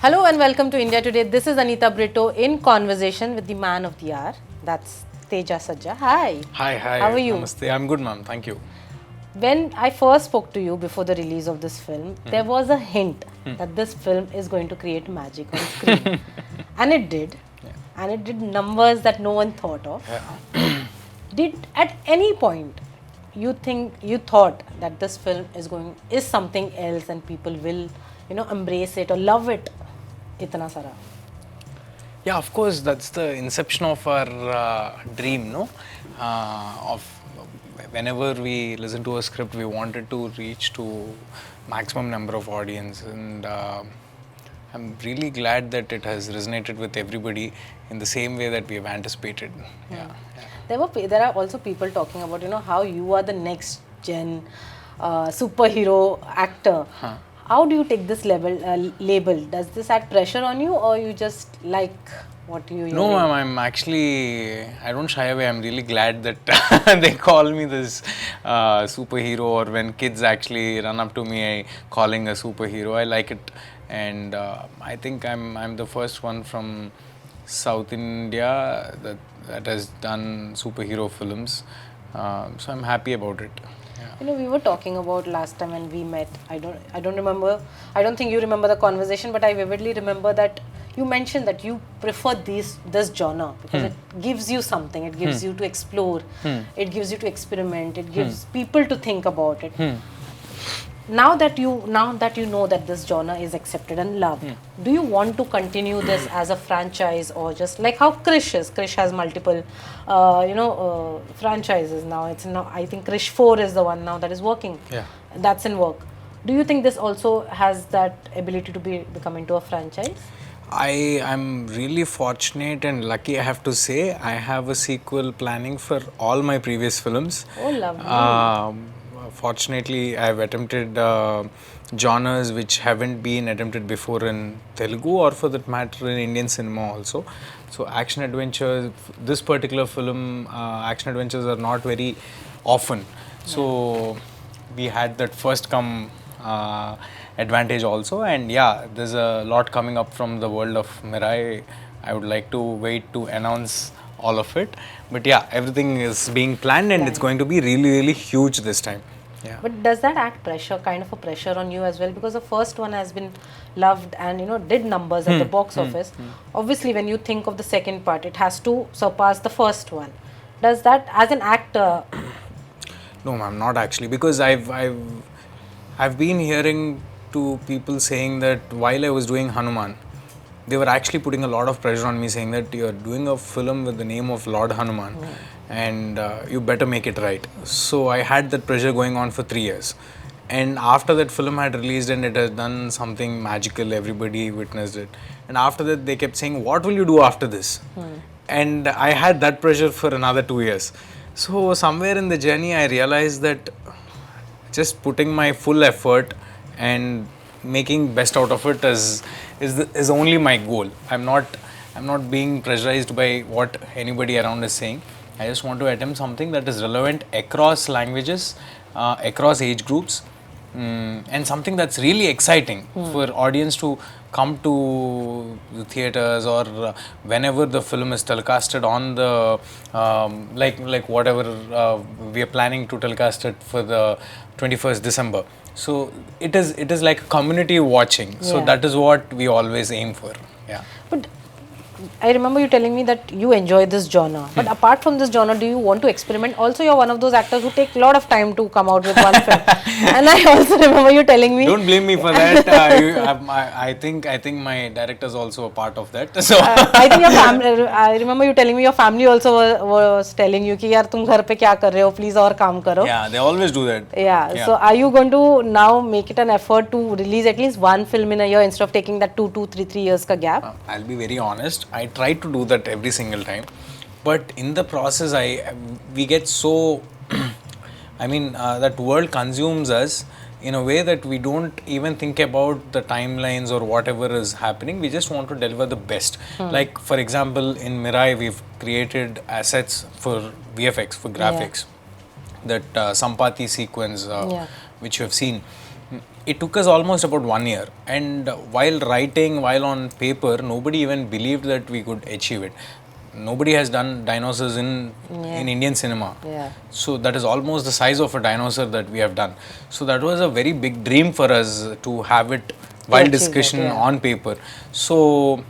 Hello and welcome to India Today. This is Anita Britto in conversation with the man of the hour. That's Teja Sajja. Hi. Hi, How are you? Namaste. I'm good, ma'am. Thank you. When I first spoke to you before the release of this film, there was a hint that this film is going to create magic on screen. And it did. And it did numbers that no one thought of. Did at any point you thought that this film is something else and people will, embrace it or love it? Itna sara. Yeah, of course, that's the inception of our dream, no? Of whenever we listen to a script, we wanted to reach to maximum number of audience, and I'm really glad that it has resonated with everybody in the same way that we have anticipated. Yeah. There are also people talking about how you are the next gen superhero actor. How do you take this label? Does this add pressure on you, or you just like what you? No, ma'am, I don't shy away. I'm really glad that they call me this superhero, or when kids actually run up to me calling a superhero. I like it, and I think I'm the first one from South India that has done superhero films. So I'm happy about it. Yeah. We were talking about last time when we met. I don't remember. I don't think you remember the conversation, but I vividly remember that you mentioned that you prefer this genre because it gives you something. It gives you to explore. It gives you to experiment. It gives people to think about it. Now that you know that this genre is accepted and loved, do you want to continue this as a franchise, or just like how Krish is? Krish has multiple, franchises now. It's now, I think Krish 4 is the one now that is working. Yeah. That's in work. Do you think this also has that ability to become into a franchise? I'm really fortunate and lucky, I have to say. I have a sequel planning for all my previous films. Oh, lovely. Fortunately, I've attempted genres which haven't been attempted before in Telugu, or for that matter in Indian cinema also. So action adventures, this particular film, action adventures are not very often. So we had that first come advantage also, and yeah, there's a lot coming up from the world of Mirai. I would like to wait to announce all of it, but yeah, everything is being planned, and it's going to be really, really huge this time. Yeah. But does that add kind of a pressure on you as well? Because the first one has been loved and did numbers at the box office. Obviously, when you think of the second part, it has to surpass the first one. Does that, as an actor? No, ma'am, not actually, because I've been hearing to people saying that while I was doing Hanuman, they were actually putting a lot of pressure on me, saying that you're doing a film with the name of Lord Hanuman, and you better make it right. So I had that pressure going on for 3 years. And after that film had released and it has done something magical, everybody witnessed it. And after that, they kept saying, what will you do after this? And I had that pressure for another 2 years. So somewhere in the journey, I realized that just putting my full effort and making best out of it is only my goal. I'm not being pressurized by what anybody around is saying. I just want to attempt something that is relevant across languages, across age groups, and something that's really exciting for audience to come to the theaters, or whenever the film is telecasted on the like whatever we are planning to telecast it for the 21st December. So it is like community watching. So that is what we always aim for. Yeah. But I remember you telling me that you enjoy this genre. But apart from this genre, do you want to experiment? Also, you're one of those actors who take a lot of time to come out with one film. And I also remember you telling me. Don't blame me for that. I think my director is also a part of that. So I think your family. I remember you telling me your family also was telling you कि यार तुम घर पे क्या कर रहे हो? Please और काम करो. Yeah, they always do that. Yeah. So are you going to now make it an effort to release at least one film in a year instead of taking that 3 years ka gap? I'll be very honest. I try to do that every single time, but in the process, we get so. That world consumes us in a way that we don't even think about the timelines or whatever is happening. We just want to deliver the best. Like for example, in Mirai, we've created assets for VFX, for graphics. That Sampati sequence, which you have seen. it took us almost about 1 year, and while writing, while on paper, nobody even believed that we could achieve it. Nobody has done dinosaurs in Indian cinema. Yeah. So that is almost the size of a dinosaur that we have done. So that was a very big dream for us to have it while achieve discussion it, yeah. on paper. So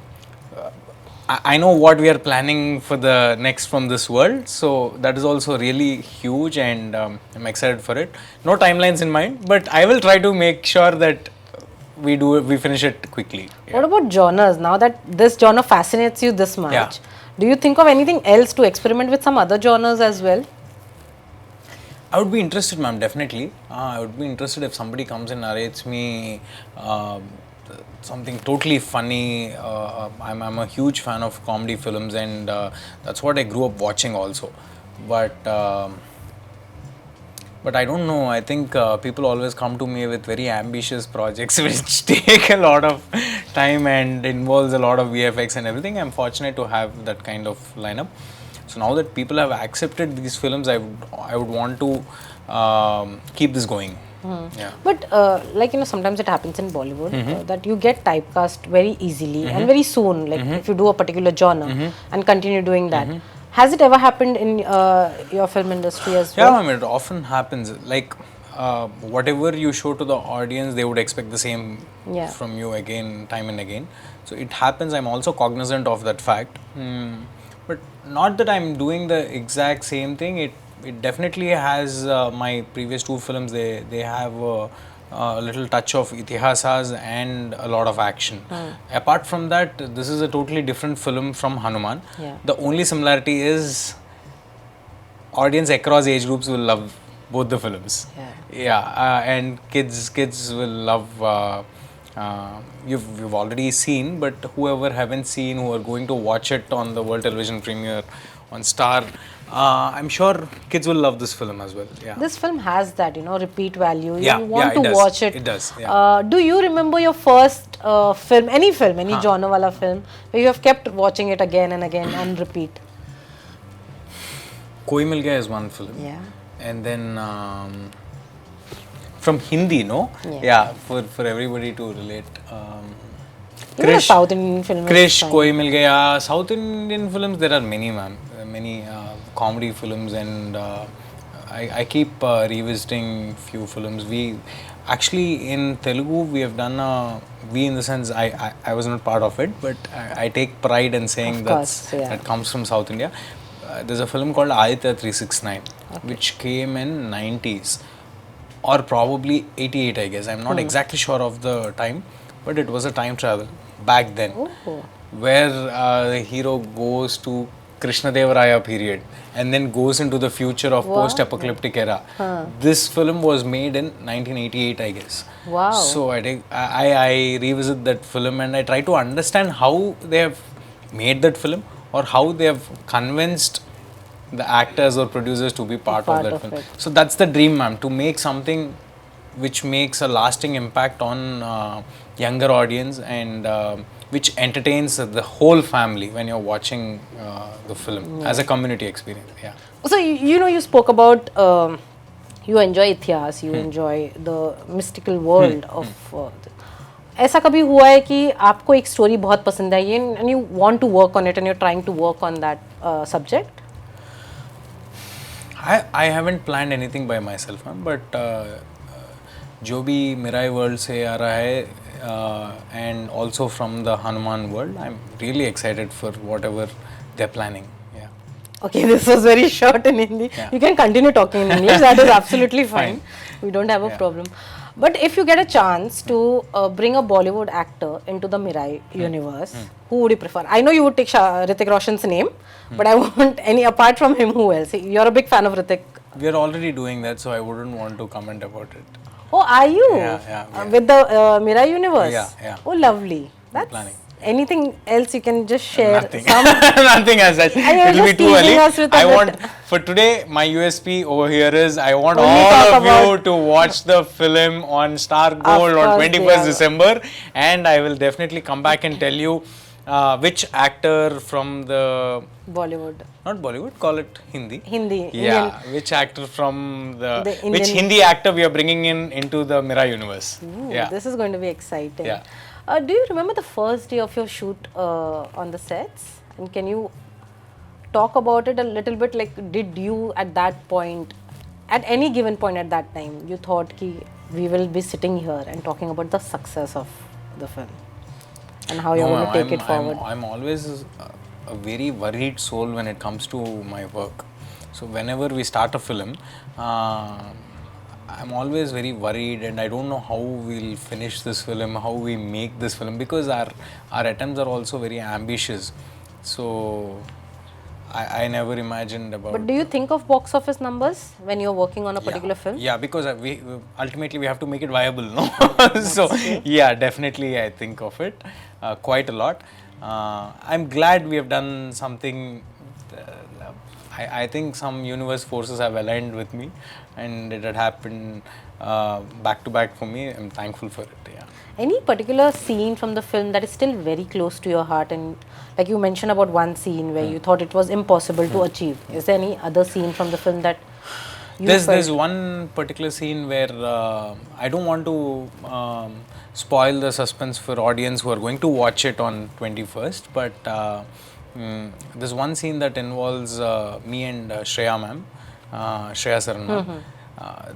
I know what we are planning for the next from this world. So that is also really huge, and I'm excited for it. No timelines in mind, but I will try to make sure that we finish it quickly. Yeah. What about genres? Now that this genre fascinates you this much, Yeah. do you think of anything else to experiment with some other genres as well? I would be interested, ma'am, definitely. I would be interested if somebody comes and narrates me something totally funny. I'm a huge fan of comedy films, and that's what I grew up watching also. But I don't know. I think people always come to me with very ambitious projects which take a lot of time and involves a lot of VFX and everything. I'm fortunate to have that kind of lineup. So now that people have accepted these films, I would want to keep this going. Yeah. But like sometimes it happens in Bollywood that you get typecast very easily and very soon. Like if you do a particular genre and continue doing that. Has it ever happened in your film industry as well? Yeah, ma'am, it often happens. Like whatever you show to the audience, they would expect the same from you again, time and again. So it happens. I'm also cognizant of that fact. But not that I'm doing the exact same thing. It definitely has my previous two films. They have a little touch of itihasas and a lot of action. Apart from that, this is a totally different film from Hanuman. Yeah. The only similarity is audience across age groups will love both the films. And kids will love. You've already seen, but whoever haven't seen, who are going to watch it on the World Television Premiere on Star, I'm sure kids will love this film as well. Yeah. This film has that, repeat value. Yeah, You want it to does. watch it. It does, yeah. Do you remember your first film, any genre wala film, where you have kept watching it again and again on repeat? Koi Mil Gaya is one film. Yeah. And then from Hindi, no? Yeah. For everybody to relate. Even a South Indian film. Krish, Koi Mil Gaya. South Indian films, there are many, ma'am. Many comedy films, and I keep revisiting few films. We actually in Telugu we have done we in the sense I was not part of it, but I take pride in saying that comes from South India. There's a film called Anita 369, which came in 90s or probably 88, I guess. I'm not exactly sure of the time, but it was a time travel back then, where the hero goes to Krishna Devaraya period and then goes into the future of post-apocalyptic era. This film was made in 1988, I guess. Wow. So I revisit that film and I try to understand how they have made that film, or how they have convinced the actors or producers to be part of that film. So that's the dream, ma'am, to make something which makes a lasting impact on younger audience, and which entertains the whole family when you're watching the film as a community experience. Yeah. So you spoke about you enjoy इतिहास, you enjoy the mystical world of. ऐसा कभी हुआ है कि आपको एक story बहुत पसंद आई and you want to work on it and you're trying to work on that subject? I haven't planned anything by myself, ma'am, but जो भी Mirai world से आ रहा है and also from the Hanuman world, I'm really excited for whatever they're planning. Yeah. Okay, this was very short in Hindi. Yeah. You can continue talking in English. That is absolutely fine. We don't have a problem. But if you get a chance to bring a Bollywood actor into the Mirai universe, who would you prefer? I know you would take Hrithik Roshan's name, but I want any apart from him, who else? You're a big fan of Hrithik. We are already doing that, so I wouldn't want to comment about it. Oh, are you? Yeah. With the Mirai universe? Yeah. Oh, lovely. That's planning. Anything else you can just share? Nothing. Nothing as such. It will be too early. I want, for today, my USP over here is I want all of you to watch the film on Star Gold on 21st December, and I will definitely come back and tell you Which actor from the Bollywood. not Bollywood, call it Hindi. Hindi. Yeah, which actor from the which Indian. Hindi actor we are bringing into the Mirai universe? Ooh, Yeah. this is going to be exciting. Yeah. Do you remember the first day of your shoot on the sets? And can you talk about it a little bit? Like, did you at that point, at any given point at that time, you thought ki we will be sitting here and talking about the success of the film and how you're going to take it forward? I'm always a very worried soul when it comes to my work. So whenever we start a film, I'm always very worried, and I don't know how we'll finish this film, how we make this film, because our attempts are also very ambitious. So I never imagined about. But do you think of box office numbers when you're working on a particular film? Yeah, because we ultimately we have to make it viable, no? So yeah, definitely I think of it quite a lot. I'm glad we have done something. I think some universe forces have aligned with me, and it had happened back to back for me. I'm thankful for it. Yeah. Any particular scene from the film that is still very close to your heart, and like you mentioned about one scene where you thought it was impossible to achieve? Is there any other scene from the film that you There's one particular scene where I don't want to spoil the suspense for audience who are going to watch it on 21st, but there's one scene that involves me and Shreya ma'am, Shreya Saran.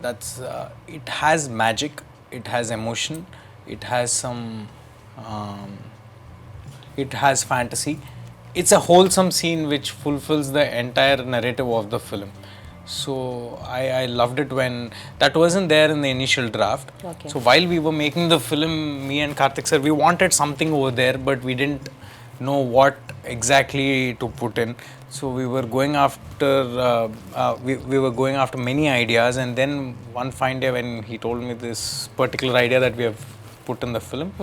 That's it has magic, it has emotion, it has some, it has fantasy. It's a wholesome scene which fulfills the entire narrative of the film. So I loved it when that wasn't there in the initial draft. Okay. So while we were making the film, me and Karthik sir, we wanted something over there, but we didn't know what exactly to put in. So we were going after we were going after many ideas, and then one fine day when he told me this particular idea that we have put in the film,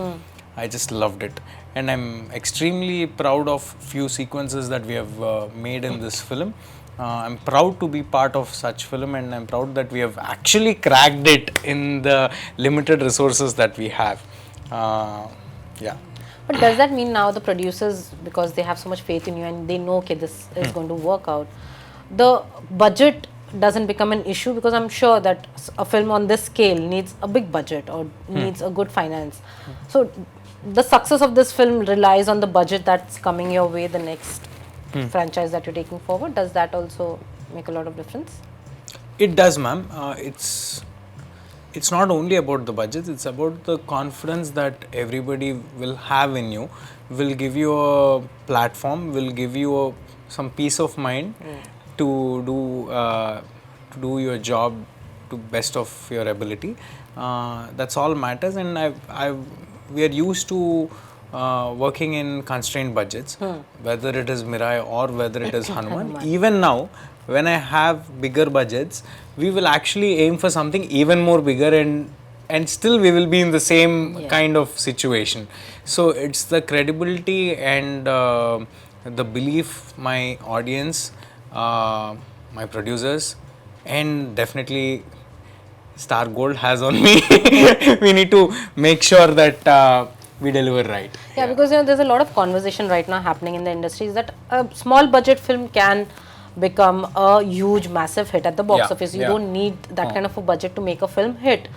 I just loved it, and I'm extremely proud of few sequences that we have made in this film. I'm proud to be part of such film, and I'm proud that we have actually cracked it in the limited resources that we have. Yeah. But does that mean now the producers, because they have so much faith in you and they know, okay, this is going to work out, the budget doesn't become an issue? Because I'm sure that a film on this scale needs a big budget or needs a good finance. So the success of this film relies on the budget that's coming your way, the next franchise that you're taking forward. Does that also make a lot of difference? It does, ma'am. It's not only about the budget, it's about the confidence that everybody will have in you, will give you a platform, will give you some peace of mind to do your job to best of your ability. That's all matters, and we are used to working in constrained budgets, whether it is Mirai or whether it is Hanuman. Even now, when I have bigger budgets, we will actually aim for something even more bigger, and still we will be in the same kind of situation. So it's the credibility and the belief my audience, my producers, and definitely Star Gold has on me. We need to make sure that we deliver right. Yeah, because there's a lot of conversation right now happening in the industry is that a small budget film can become a huge massive hit at the box office. You don't need that kind of a budget to make a film hit,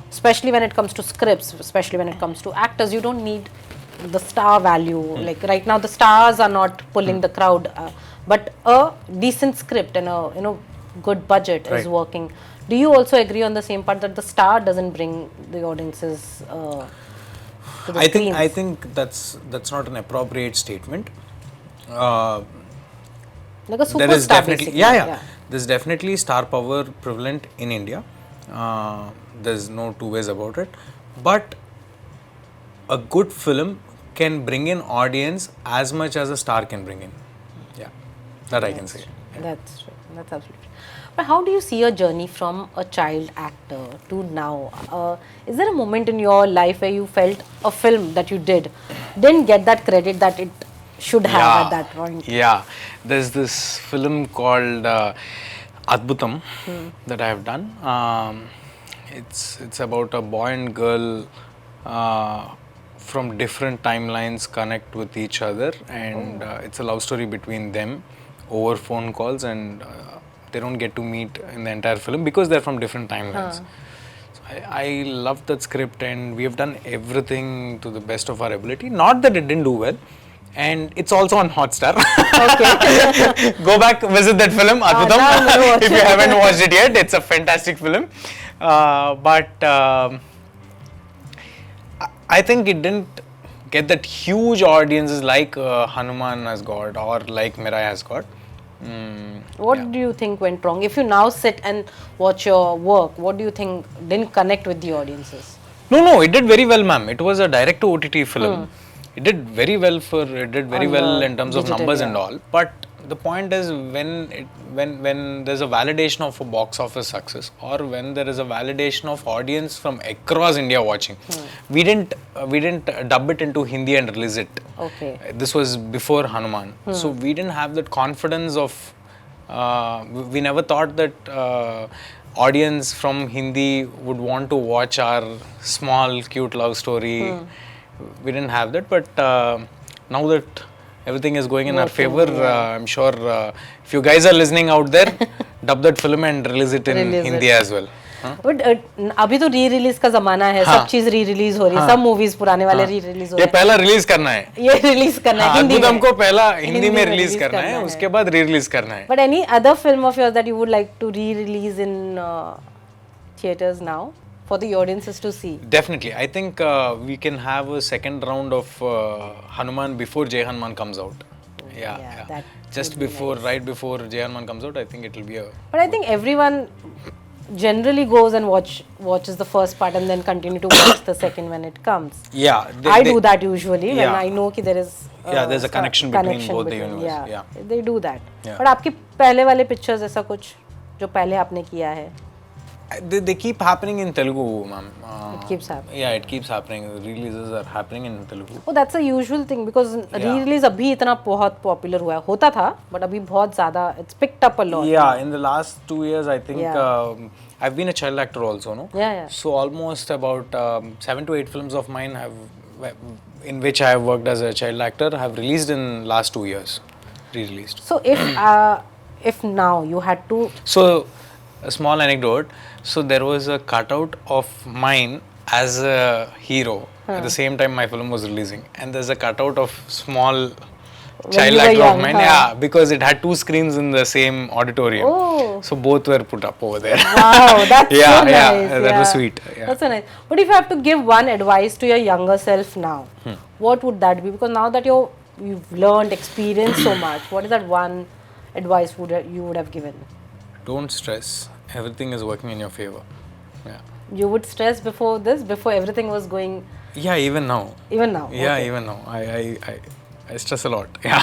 especially when it comes to scripts, especially when it comes to actors. You don't need the star value. Like right now the stars are not pulling the crowd, but a decent script and a good budget is working. Do you also agree on the same part that the star doesn't bring the audiences to the screens? I think that's not an appropriate statement. Like a There is superstar, definitely basically. there's definitely star power prevalent in India. There's no two ways about it, but a good film can bring in audience as much as a star can bring in. Yeah, that I can say. That's true. That's absolutely true. But how do you see your journey from a child actor to now? Is there a moment in your life where you felt a film that you didn't get that credit that it should have at that point? Yeah, there's this film called Adbhutam that I have done. It's about a boy and girl from different timelines connect with each other, and it's a love story between them over phone calls, and they don't get to meet in the entire film because they're from different timelines. So I loved that script, and we have done everything to the best of our ability. Not that it didn't do well, and it's also on Hotstar. Okay. Go back, visit that film, Adbhutam. If you haven't watched it yet, it's a fantastic film. But I think it didn't get that huge audiences like Hanuman has got or like Mirai has got. What do you think went wrong? If you now sit and watch your work, what do you think didn't connect with the audiences? No, it did very well, ma'am. It was a direct to OTT film. It did very well in terms of digital, numbers yeah. and all. But the point is, when there's a validation of a box office success, or when there is a validation of audience from across India watching, we didn't dub it into Hindi and release it. Okay. This was before Hanuman, so we didn't have that confidence of. We never thought that audience from Hindi would want to watch our small, cute love story. We didn't have that, but now that everything is going in our favor, I'm sure if you guys are listening out there, dub that film and release it in Hindi as well. But अभी तो re release का जमाना है, सब चीज re release हो रही है, सब मूवीज पुराने वाले री रिलीज हो रहे ये पहला रिलीज करना है, ये रिलीज करना है हिंदी में, अद्भुतम को पहला हिंदी में रिलीज करना है, उसके बाद री रिलीज करना है. But any other film of yours that you would like to rerelease in theatres now for the audiences to see? Definitely. I think we can have a second round of Hanuman before Jai Hanuman comes out. Yeah. Just before, right before Jai Hanuman comes out, I think it will be a... But I think everyone generally goes and watches the first part and then continue to watch the second when it comes. Yeah. I do that usually when I know कि there is there's a connection between both the universe. Yeah. They do that. But आपकी पहले वाले pictures ऐसा कुछ जो पहले आपने किया है? They keep happening in Telugu, ma'am. It keeps happening. Yeah, it keeps happening. Releases are happening in Telugu. Oh, that's a usual thing because re-release अभी इतना बहुत popular हुआ है, होता था, but अभी बहुत ज़्यादा it's picked up a lot. Yeah, in the last 2 years, I think I've been a child actor also, no? Yeah. So almost about 7 to 8 films of mine in which I have worked as a child actor, have released in last 2 years, re-released. So if now you had to... So a small anecdote. So there was a cutout of mine as a hero at the same time my film was releasing, and there's a cutout of small child actor of mine. Yeah, because it had 2 screens in the same auditorium. Oh. So both were put up over there. Wow, that's so nice. That was sweet. Yeah. That's so nice. But if you have to give one advice to your younger self now, what would that be? Because now that you've learned, experienced so much, what is that one advice you would have given? Don't stress. Everything is working in your favor. Yeah. You would stress before this, before everything was going? Yeah, even now. Even now? Yeah, okay. even now. I stress a lot. Yeah.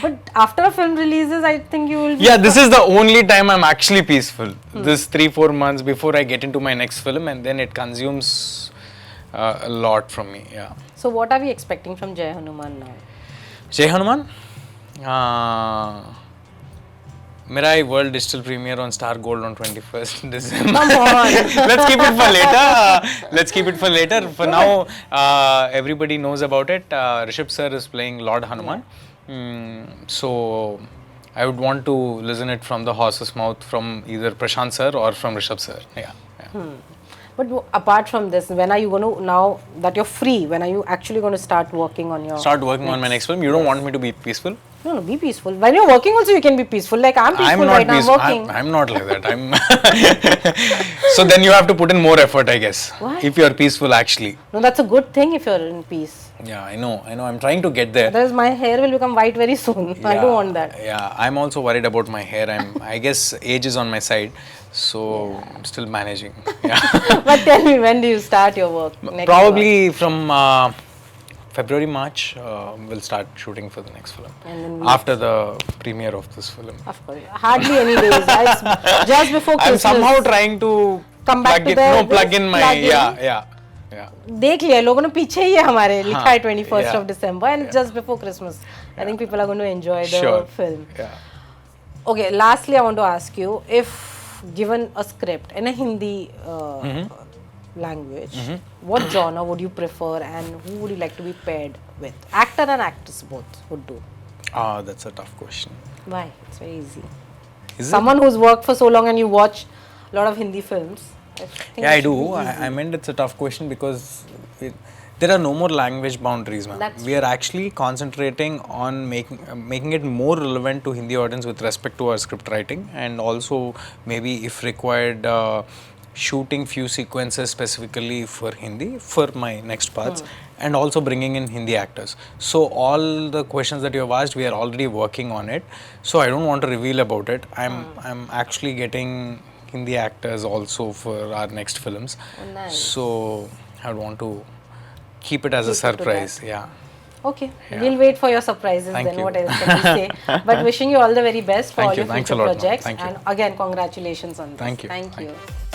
But after a film releases, I think you will be... Yeah, this is the only time I'm actually peaceful. This 3-4 months before I get into my next film, and then it consumes a lot from me. Yeah. So what are we expecting from Jai Hanuman now? Jai Hanuman? Mirai World Digital Premiere on Star Gold on 21st December. Come on. Let's keep it for later. For now, everybody knows about it. Rishabh sir is playing Lord Hanuman. So I would want to listen it from the horse's mouth from either Prashant sir or from Rishabh sir. Yeah. But apart from this, when are you going to, now that you're free, when are you actually going to start working on your... Start working on my next film? You don't want me to be peaceful? No, be peaceful. When you're working also, you can be peaceful. Like I'm peaceful right now, I'm working. I'm not like that. So then you have to put in more effort, I guess. Why? If you're peaceful, actually. No, that's a good thing if you're in peace. Yeah, I know. I'm trying to get there. Otherwise, my hair will become white very soon. I don't want that. Yeah, I'm also worried about my hair. I guess age is on my side. So I'm still managing. Yeah. But tell me, when do you start your work? Probably from February, March, we'll start shooting for the next film. And then after the premiere of this film. Of course. Hardly any days. It's just before Christmas. I'm somehow trying to come back to plug in my... Yeah. देख लिया लोगों ने पीछे ही है हमारे लिखा है 21st of December and it's just before Christmas. I think people are going to enjoy the film. Okay, lastly I want to ask you, if given a script in a Hindi language, what genre would you prefer and who would you like to be paired with? Actor and actress both would do. That's a tough question. Why? It's very easy. Is Someone who's worked for so long and you watch a lot of Hindi films. I think Yeah, it I do. should be easy. I meant it's a tough question because there are no more language boundaries, ma'am. That's We are actually concentrating on making it more relevant to Hindi audience with respect to our script writing, and also maybe if required, shooting few sequences specifically for Hindi for my next parts, and also bringing in Hindi actors. So all the questions that you have asked, we are already working on it. So I don't want to reveal about it. I'm actually getting Hindi actors also for our next films. Oh, nice. So I would want to keep it as a Keep it to surprise. Yeah. Okay, Yeah. we'll wait for your surprises Thank then. you. What else can we say? But wishing you all the very best for Thank all you. your Thanks a future lot, ma'am. projects. Thank you. And again, congratulations on this. Thank you. Thank Thank you. you.